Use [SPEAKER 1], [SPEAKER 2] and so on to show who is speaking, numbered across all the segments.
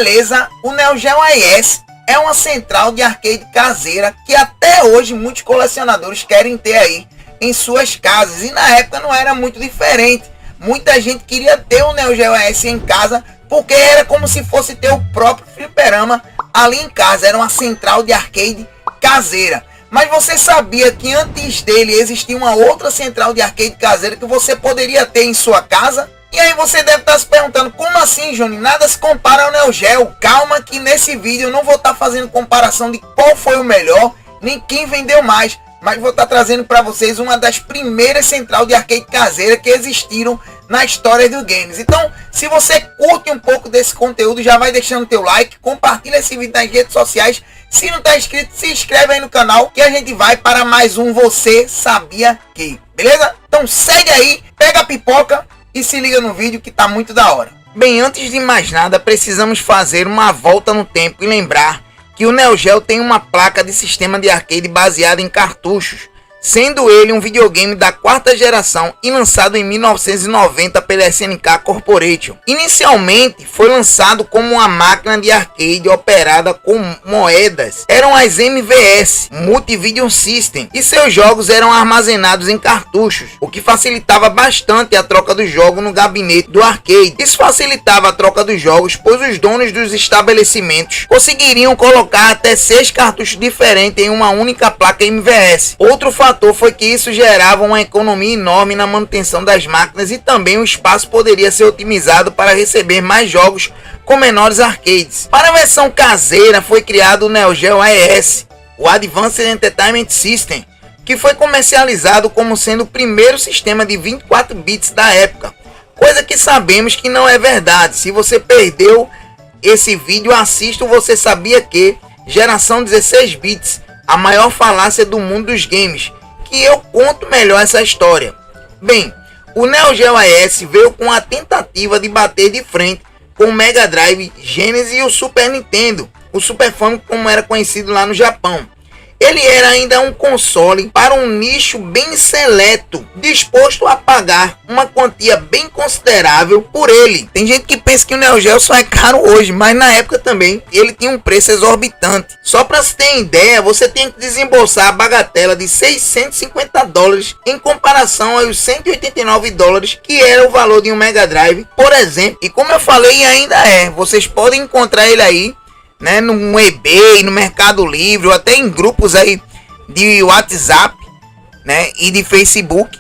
[SPEAKER 1] Beleza, o Neo Geo AES é uma central de arcade caseira que até hoje muitos colecionadores querem ter aí em suas casas, e na época não era muito diferente. Muita gente queria ter o Neo Geo AES em casa porque era como se fosse ter o próprio fliperama ali em casa. Era uma central de arcade caseira. Mas você sabia que antes dele existia uma outra central de arcade caseira que você poderia ter em sua casa? E aí você deve estar se perguntando, como assim, Johnny? Nada se compara ao Neo Geo. Calma que nesse vídeo eu não vou estar fazendo comparação de qual foi o melhor, nem quem vendeu mais, mas vou estar trazendo para vocês uma das primeiras central de arcade caseira que existiram na história dos games. Então, se você curte um pouco desse conteúdo, já vai deixando teu like, compartilha esse vídeo nas redes sociais. Se não está inscrito, se inscreve aí no canal que a gente vai para mais um Você Sabia Que, beleza? Então segue aí, pega a pipoca e se liga no vídeo que tá muito da hora. Bem, antes de mais nada, precisamos fazer uma volta no tempo e lembrar que o Neo Geo tem uma placa de sistema de arcade baseada em cartuchos, sendo ele um videogame da quarta geração e lançado em 1990 pela SNK Corporation. Inicialmente foi lançado como uma máquina de arcade operada com moedas, eram as MVS, Multivision System, e seus jogos eram armazenados em cartuchos, o que facilitava bastante a troca do jogo no gabinete do arcade. Isso facilitava a troca dos jogos, pois os donos dos estabelecimentos conseguiriam colocar até 6 cartuchos diferentes em uma única placa MVS. Outro fator foi que isso gerava uma economia enorme na manutenção das máquinas e também o espaço poderia ser otimizado para receber mais jogos com menores arcades. Para a versão caseira foi criado o Neo Geo AES, o Advanced Entertainment System, que foi comercializado como sendo o primeiro sistema de 24 bits da época, coisa que sabemos que não é verdade. Se você perdeu esse vídeo, assista o Você Sabia Que, geração 16 bits, a maior falácia do mundo dos games, que eu conto melhor essa história. Bem, o Neo Geo AES veio com a tentativa de bater de frente com o Mega Drive, Genesis e o Super Nintendo, o Super Famicom como era conhecido lá no Japão. Ele era ainda um console para um nicho bem seleto, disposto a pagar uma quantia bem considerável por ele. Tem gente que pensa que o Neo Geo só é caro hoje, mas na época também ele tinha um preço exorbitante. Só para você ter ideia, você tem que desembolsar a bagatela de $650 em comparação aos $189 que era o valor de um Mega Drive, por exemplo. E como eu falei, ainda vocês podem encontrar ele aí, né, no eBay, no Mercado Livre, ou até em grupos aí de WhatsApp, né, e de Facebook,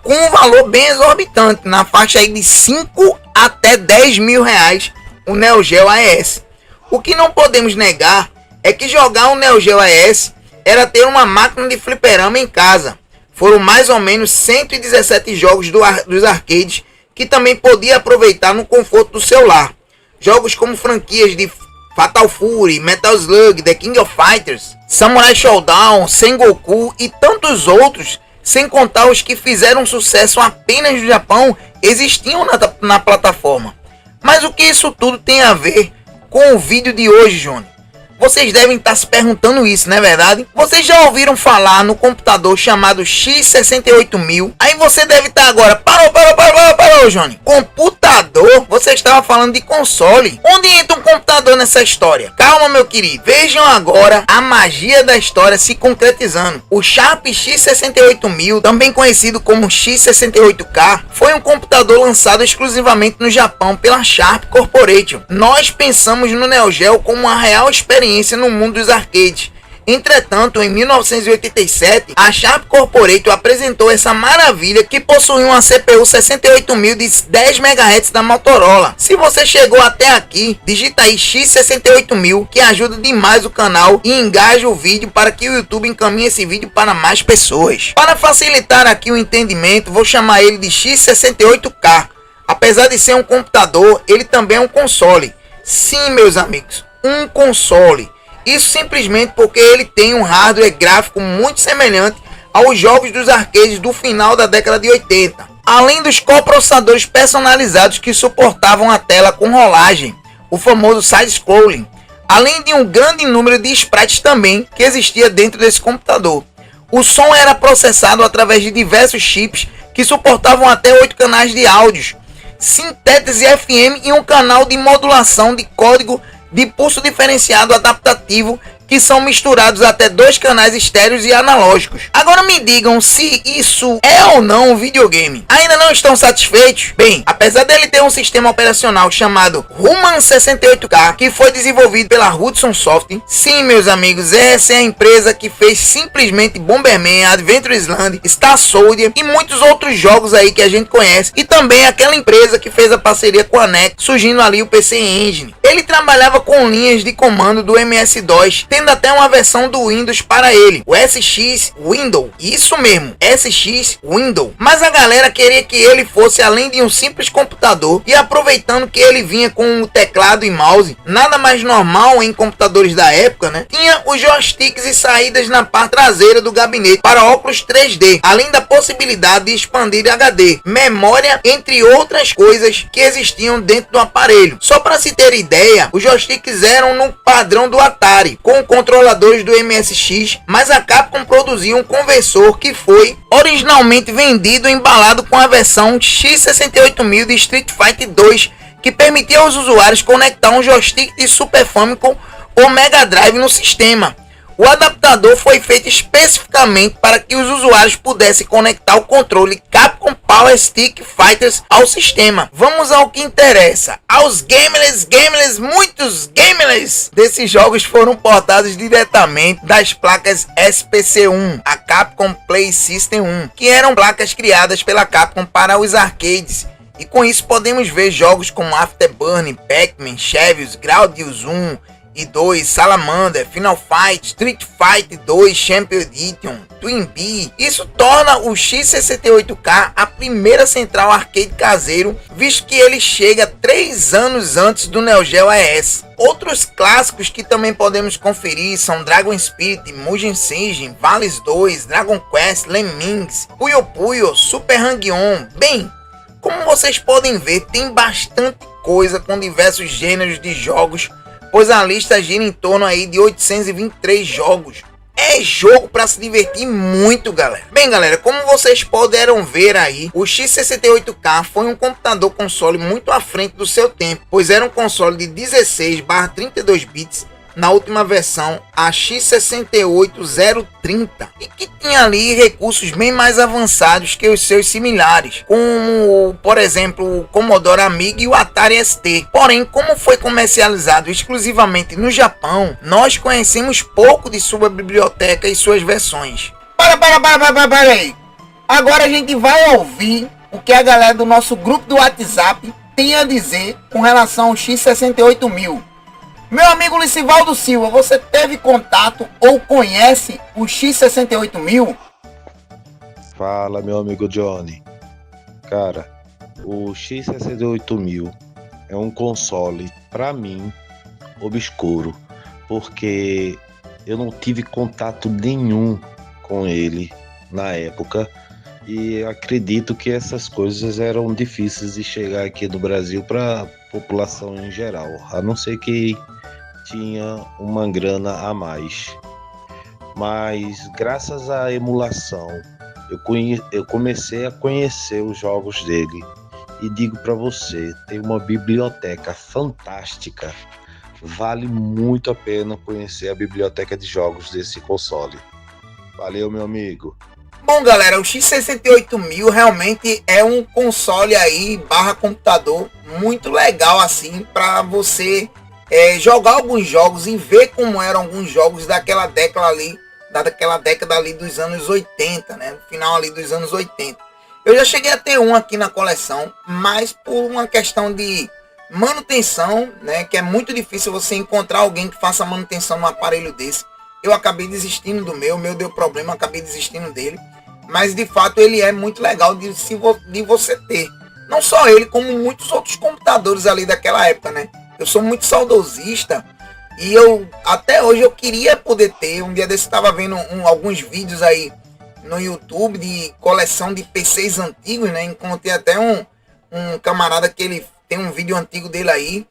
[SPEAKER 1] com um valor bem exorbitante, na faixa aí de 5 até 10 mil reais, o Neo Geo AES. O que não podemos negar é que jogar o Neo Geo AES era ter uma máquina de fliperama em casa. Foram mais ou menos 117 jogos dos arcades que também podia aproveitar no conforto do seu lar. Jogos como franquias de Fatal Fury, Metal Slug, The King of Fighters, Samurai Showdown, Sengoku e tantos outros, sem contar os que fizeram sucesso apenas no Japão, existiam na plataforma. Mas o que isso tudo tem a ver com o vídeo de hoje, Johnny? Vocês devem estar se perguntando isso, não é verdade? Vocês já ouviram falar no computador chamado X68000? Aí você deve estar agora, parou, Johnny. Computador? Você estava falando de console. Onde entra um computador nessa história? Calma, meu querido. Vejam agora a magia da história se concretizando. O Sharp X68000, também conhecido como X68K, foi um computador lançado exclusivamente no Japão pela Sharp Corporation. Nós pensamos no Neo Geo como uma real experiência no mundo dos arcades. Entretanto, em 1987, a Sharp Corporation apresentou essa maravilha que possui uma CPU 68000 de 10 MHz da Motorola. Se você chegou até aqui, digita aí X68000, que ajuda demais o canal e engaja o vídeo para que o YouTube encaminhe esse vídeo para mais pessoas. Para facilitar aqui o entendimento, vou chamar ele de X68K. Apesar de ser um computador, ele também é um console. Sim, meus amigos, um console. Isso simplesmente porque ele tem um hardware gráfico muito semelhante aos jogos dos arcades do final da década de 80. Além dos coprocessadores personalizados que suportavam a tela com rolagem, o famoso side-scrolling, além de um grande número de sprites também que existia dentro desse computador. O som era processado através de diversos chips que suportavam até 8 canais de áudios, sintétese FM e um canal de modulação de código de pulso diferenciado adaptativo, que são misturados até 2 canais estéreos e analógicos. Agora me digam se isso é ou não um videogame. Ainda não estão satisfeitos? Bem, apesar dele ter um sistema operacional chamado Human 68K, que foi desenvolvido pela Hudson Soft, sim, meus amigos, essa é a empresa que fez simplesmente Bomberman, Adventure Island, Star Soldier e muitos outros jogos aí que a gente conhece, e também aquela empresa que fez a parceria com a NEC, surgindo ali o PC Engine. Ele trabalhava com linhas de comando do MS-DOS, tendo até uma versão do Windows para ele, o SX Window. Isso mesmo, SX Window. Mas a galera queria que ele fosse além de um simples computador, e aproveitando que ele vinha com o teclado e mouse, nada mais normal em computadores da época, né? Tinha os joysticks e saídas na parte traseira do gabinete para óculos 3D, além da possibilidade de expandir HD, memória, entre outras coisas que existiam dentro do aparelho. Só para se ter ideia, os joysticks eram no padrão do Atari, com controladores do MSX, mas a Capcom produziu um conversor que foi originalmente vendido embalado com a versão X68000 de Street Fighter 2, que permitia aos usuários conectar um joystick de Super Famicom ou Mega Drive no sistema. O adaptador foi feito especificamente para que os usuários pudessem conectar o controle Capcom Power Stick Fighters ao sistema. Vamos ao que interessa. Aos gamers, muitos gamers desses jogos foram portados diretamente das placas SPC1, a Capcom Play System 1, que eram placas criadas pela Capcom para os arcades. E com isso podemos ver jogos como Afterburner, Pac-Man, Chevys, Gradius 1 e 2, Salamander, Final Fight, Street Fighter 2 Champion Edition, Twin Bee. Isso torna o X68K a primeira central arcade caseiro, visto que ele chega 3 anos antes do Neo Geo AES. Outros clássicos que também podemos conferir são Dragon Spirit, Mugen Seijin, Vales 2, Dragon Quest, Lemmings, Puyo Puyo, Super Hang-On. Bem, como vocês podem ver, tem bastante coisa com diversos gêneros de jogos, pois a lista gira em torno aí de 823 jogos. É jogo para se divertir muito, galera. Bem, galera, como vocês puderam ver aí, o X68K foi um computador console muito à frente do seu tempo, pois era um console de 16/32 bits na última versão, a X68030, e que tinha ali recursos bem mais avançados que os seus similares, como, por exemplo, o Commodore Amiga e o Atari ST. Porém, como foi comercializado exclusivamente no Japão, nós conhecemos pouco de sua biblioteca e suas versões. Para aí. Agora a gente vai ouvir o que a galera do nosso grupo do WhatsApp tem a dizer com relação ao X68000. Meu amigo Licivaldo Silva, você teve contato ou conhece o X68000?
[SPEAKER 2] Fala, meu amigo Johnny. Cara, o X68000 é um console, pra mim, obscuro, porque eu não tive contato nenhum com ele na época, e eu acredito que essas coisas eram difíceis de chegar aqui no Brasil para população em geral, a não ser que tinha uma grana a mais. Mas graças à emulação eu comecei a conhecer os jogos dele, e digo para você, tem uma biblioteca fantástica. Vale muito a pena conhecer a biblioteca de jogos desse console. Valeu, meu amigo.
[SPEAKER 1] Bom, galera, o X68000 realmente é um console aí barra computador muito legal assim para você jogar alguns jogos e ver como eram alguns jogos daquela década ali dos anos 80, né? No final ali dos anos 80. Eu já cheguei a ter um aqui na coleção, mas por uma questão de manutenção, né? Que é muito difícil você encontrar alguém que faça manutenção no aparelho desse. Eu acabei desistindo do meu deu problema, acabei desistindo dele. Mas de fato ele é muito legal de você ter. Não só ele, como muitos outros computadores ali daquela época, né? Eu sou muito saudosista e até hoje eu queria poder ter. Um dia desse eu estava vendo alguns vídeos aí no YouTube de coleção de PCs antigos, né? Encontrei até um camarada que ele tem um vídeo antigo dele aí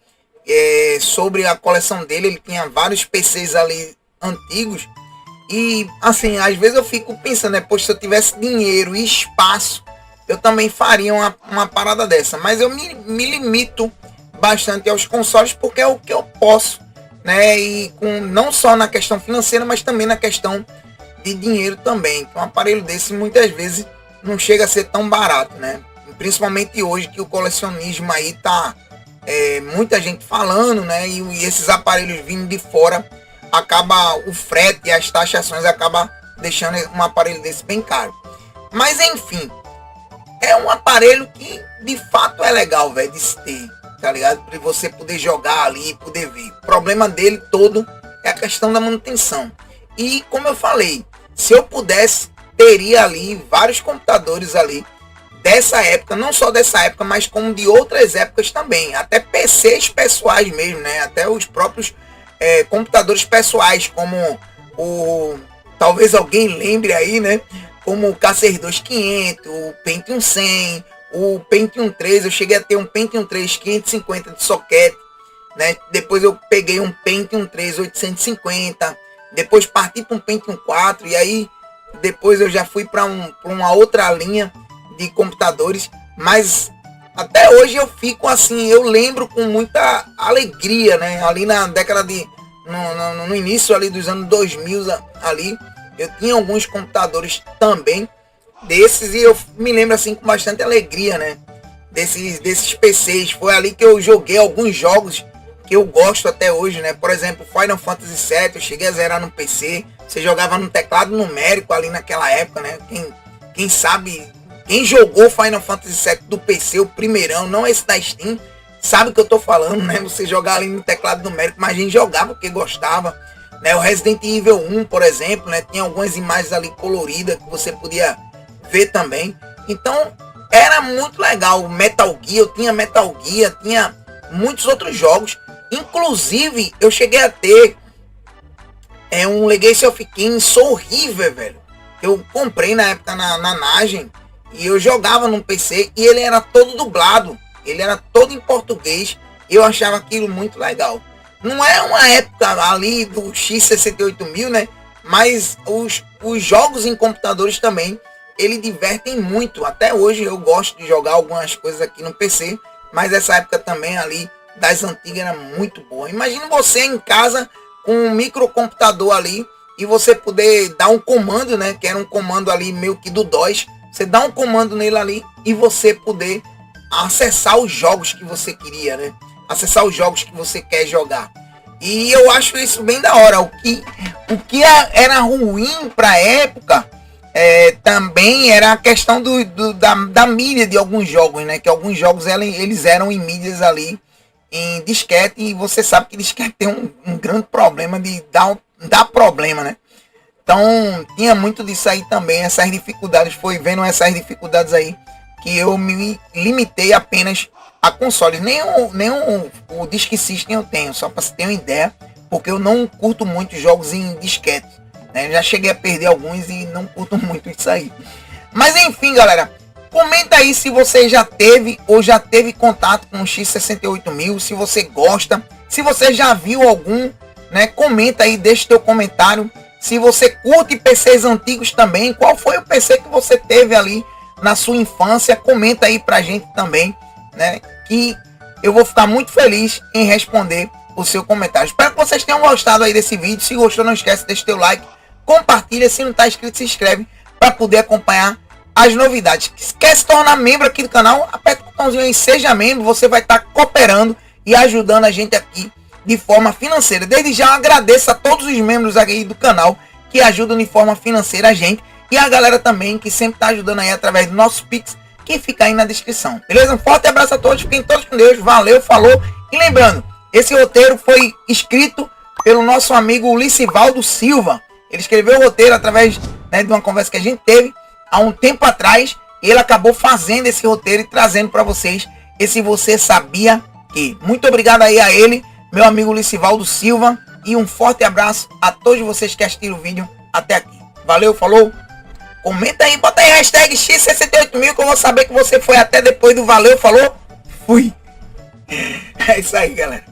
[SPEAKER 1] sobre a coleção dele. Ele tinha vários PCs ali antigos e assim, às vezes eu fico pensando, né? Poxa, se eu tivesse dinheiro e espaço, eu também faria uma parada dessa. Mas eu me limito bastante aos consoles porque é o que eu posso. né? E com não só na questão financeira, mas também na questão de dinheiro também. Então, um aparelho desse muitas vezes não chega a ser tão barato, né? Principalmente hoje que o colecionismo aí tá muita gente falando, né? E esses aparelhos vindo de fora, acaba o frete e as taxações acaba deixando um aparelho desse bem caro. Mas enfim, é um aparelho que de fato é legal, velho, de se ter, tá ligado? Para você poder jogar ali e poder ver. O problema dele todo é a questão da manutenção. E como eu falei, se eu pudesse, teria ali vários computadores ali dessa época, não só dessa época, mas como de outras épocas também, até PCs pessoais mesmo, né? Até os próprios computadores pessoais, como talvez alguém lembre aí, né? Como o Cacer 2500, o Pentium 100, o Pentium 3, eu cheguei a ter um Pentium 3 550 de soquete, né? Depois eu peguei um Pentium 3 850, depois parti para um Pentium 4, e aí depois eu já fui para uma outra linha de computadores, mas até hoje eu fico assim, eu lembro com muita alegria, né? Ali na década de no início ali dos anos 2000 ali, eu tinha alguns computadores também desses, e eu me lembro assim com bastante alegria, né? Desses PCs. Foi ali que eu joguei alguns jogos que eu gosto até hoje, né? Por exemplo, Final Fantasy VII, eu cheguei a zerar no PC. Você jogava no teclado numérico ali naquela época, né? Quem sabe, quem jogou Final Fantasy VII do PC, o primeirão, não esse da Steam, sabe o que eu tô falando, né? Você jogar ali no teclado numérico, mas a gente jogava porque gostava, né? O Resident Evil 1, por exemplo, né? Tinha algumas imagens ali coloridas que você podia ver também. Então, era muito legal. Metal Gear, eu tinha Metal Gear, tinha muitos outros jogos. Inclusive, eu cheguei a ter um Legacy of Kain Soul River, velho. Eu comprei na época na Nagem, e eu jogava no PC, e ele era todo dublado. Ele era todo em português. Eu achava aquilo muito legal. Não é uma época ali do X68000, né? Mas os jogos em computadores também, ele divertem muito. Até hoje eu gosto de jogar algumas coisas aqui no PC, mas essa época também ali das antigas era muito boa. Imagina você em casa com um microcomputador ali e você poder dar um comando, né? Que era um comando ali meio que do DOS. Você dá um comando nele ali e você poder acessar os jogos que você queria, né? Acessar os jogos que você quer jogar. E eu acho isso bem da hora. O que era ruim para a época também era a questão da mídia de alguns jogos, né? Que alguns jogos eles eram em mídias ali em disquete, e você sabe que disquete tem um grande problema de dar problema, né? Então tinha muito disso aí também, essas dificuldades. Foi vendo essas dificuldades aí que eu me limitei apenas a consoles. Nem o Disk System eu tenho, só para você ter uma ideia, porque eu não curto muito jogos em disquete, né? Eu já cheguei a perder alguns e não curto muito isso aí. Mas enfim, galera, comenta aí se você já teve ou já teve contato com o X68000, se você gosta, se você já viu algum, né? Comenta aí, deixa teu comentário. Se você curte PCs antigos também, qual foi o PC que você teve ali na sua infância? Comenta aí pra gente também, né? Que eu vou ficar muito feliz em responder o seu comentário. Espero que vocês tenham gostado aí desse vídeo. Se gostou, não esquece de deixar teu like, compartilha, se não está inscrito, se inscreve para poder acompanhar as novidades. Se quer se tornar membro aqui do canal, aperta o botãozinho aí, seja membro. Você vai estar cooperando e ajudando a gente aqui de forma financeira. Desde já eu agradeço a todos os membros aqui do canal que ajudam de forma financeira a gente, e a galera também que sempre está ajudando aí através do nosso Pix, que fica aí na descrição. Beleza? Um forte abraço a todos, fiquem todos com Deus, valeu, falou. E lembrando, esse roteiro foi escrito pelo nosso amigo Licivaldo Silva. Ele escreveu o roteiro através, né, de uma conversa que a gente teve há um tempo atrás, e ele acabou fazendo esse roteiro e trazendo para vocês esse Você Sabia Que. Muito obrigado aí a ele, meu amigo Licivaldo Silva, e um forte abraço a todos vocês que assistiram o vídeo até aqui. Valeu, falou. Comenta aí, bota aí hashtag X68000 que eu vou saber que você foi até depois do valeu, falou. Fui. É isso aí, galera.